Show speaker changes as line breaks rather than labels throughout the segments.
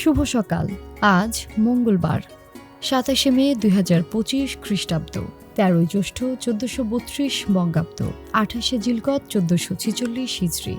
শুভ সকাল। আজ মঙ্গলবার ২৭শে মে ২০২৫ খ্রিস্টাব্দ, ১৩ই জ্যৈষ্ঠ ১৪৩২ বঙ্গাব্দ, ২৮শে জিলকত ১৪৪৬ হিজরি।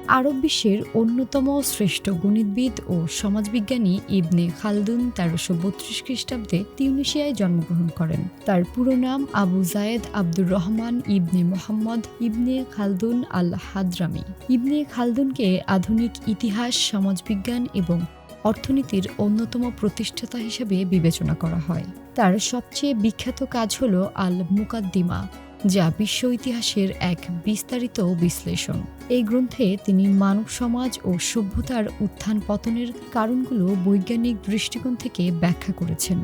আরব বিশ্বের অন্যতম শ্রেষ্ঠ গণিতবিদ ও সমাজবিজ্ঞানী ইবনে খালদুন ১৩৩২ খ্রিস্টাব্দে তিউনিসিয়ায় জন্মগ্রহণ করেন। তার পুরো নাম আবু জায়েদ আব্দুর রহমান ইবনে মোহাম্মদ ইবনে খালদুন আল হাদ্রামি। ইবনে খালদুনকে আধুনিক ইতিহাস, সমাজবিজ্ঞান এবং অর্থনীতির অন্যতম প্রতিষ্ঠাতা হিসেবে বিবেচনা করা হয়। তার সবচেয়ে বিখ্যাত কাজ হল আল মুকাদ্দিমা, যা বিশ্ব ইতিহাসের এক বিস্তারিত বিশ্লেষণ। এই গ্রন্থে তিনি মানব সমাজ ও সভ্যতার উত্থান পতনের কারণগুলো বৈজ্ঞানিক দৃষ্টিকোণ থেকে ব্যাখ্যা করেছেন।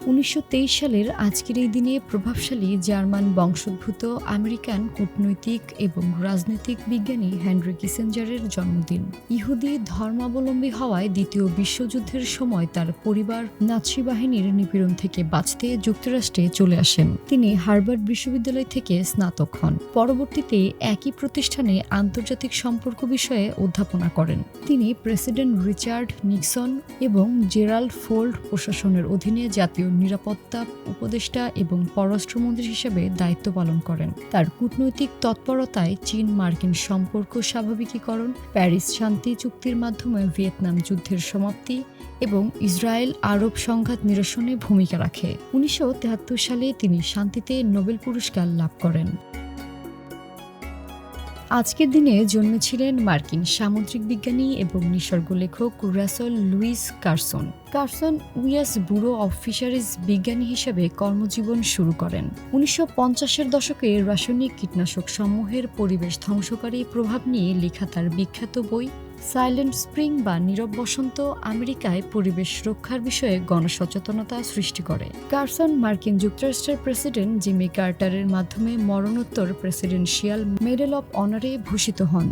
১৯২৩ সালের আজকের এই দিনে প্রভাবশালী জার্মান বংশোদ্ভূত আমেরিকান কূটনৈতিক এবং রাজনৈতিক বিজ্ঞানী হেনরি কিসিঞ্জারের জন্মদিন। ইহুদি ধর্মাবলম্বী হওয়ায় দ্বিতীয় বিশ্বযুদ্ধের সময় তার পরিবার নাৎসি বাহিনীর নিপীড়ন থেকে বাঁচতে যুক্তরাষ্ট্রে চলে আসেন। তিনি হার্ভার্ড বিশ্ববিদ্যালয় থেকে স্নাতক হন। পরবর্তীতে একই প্রতিষ্ঠানে আন্তর্জাতিক সম্পর্ক বিষয়ে অধ্যাপনা করেন। তিনি প্রেসিডেন্ট রিচার্ড নিক্সন এবং জেরাল্ড ফোর্ড প্রশাসনের অধীনে জাতীয় নিরাপত্তা উপদেষ্টা এবং পররাষ্ট্রমন্ত্রী হিসেবে দায়িত্ব পালন করেন। তার কূটনৈতিক তৎপরতায় চীন মার্কিন সম্পর্ক স্বাভাবিকীকরণ, প্যারিস শান্তি চুক্তির মাধ্যমে ভিয়েতনাম যুদ্ধের সমাপ্তি এবং ইসরায়েল আরব সংঘাত নিরসনে ভূমিকা রাখে। ১৯৭৩ সালে তিনি শান্তিতে নোবেল পুরস্কার লাভ করেন। আজকের দিনে জন্মেছিলেন মার্কিন সামুদ্রিক বিজ্ঞানী এবং নিসর্গ লেখক Rachel Louise Carson. Carson US bureau of fisheries বিজ্ঞানী হিসেবে কর্মজীবন শুরু করেন। ১৯৫০-এর দশকে রাসায়নিক কীটনাশক সমূহের পরিবেশ ধ্বংসকারী প্রভাব নিয়ে লেখা তার বিখ্যাত বই সাইলেন্ট স্প্রিং বা নীরব বসন্ত আমেরিকায় পরিবেশ রক্ষার বিষয়ে গণসচেতনতা সৃষ্টি করে। কারসন মার্কিন যুক্তরাষ্ট্রের প্রেসিডেন্ট জিমি কার্টারের মাধ্যমে মরণোত্তর প্রেসিডেন্সিয়াল মেডেল অব অনারে ভূষিত হন।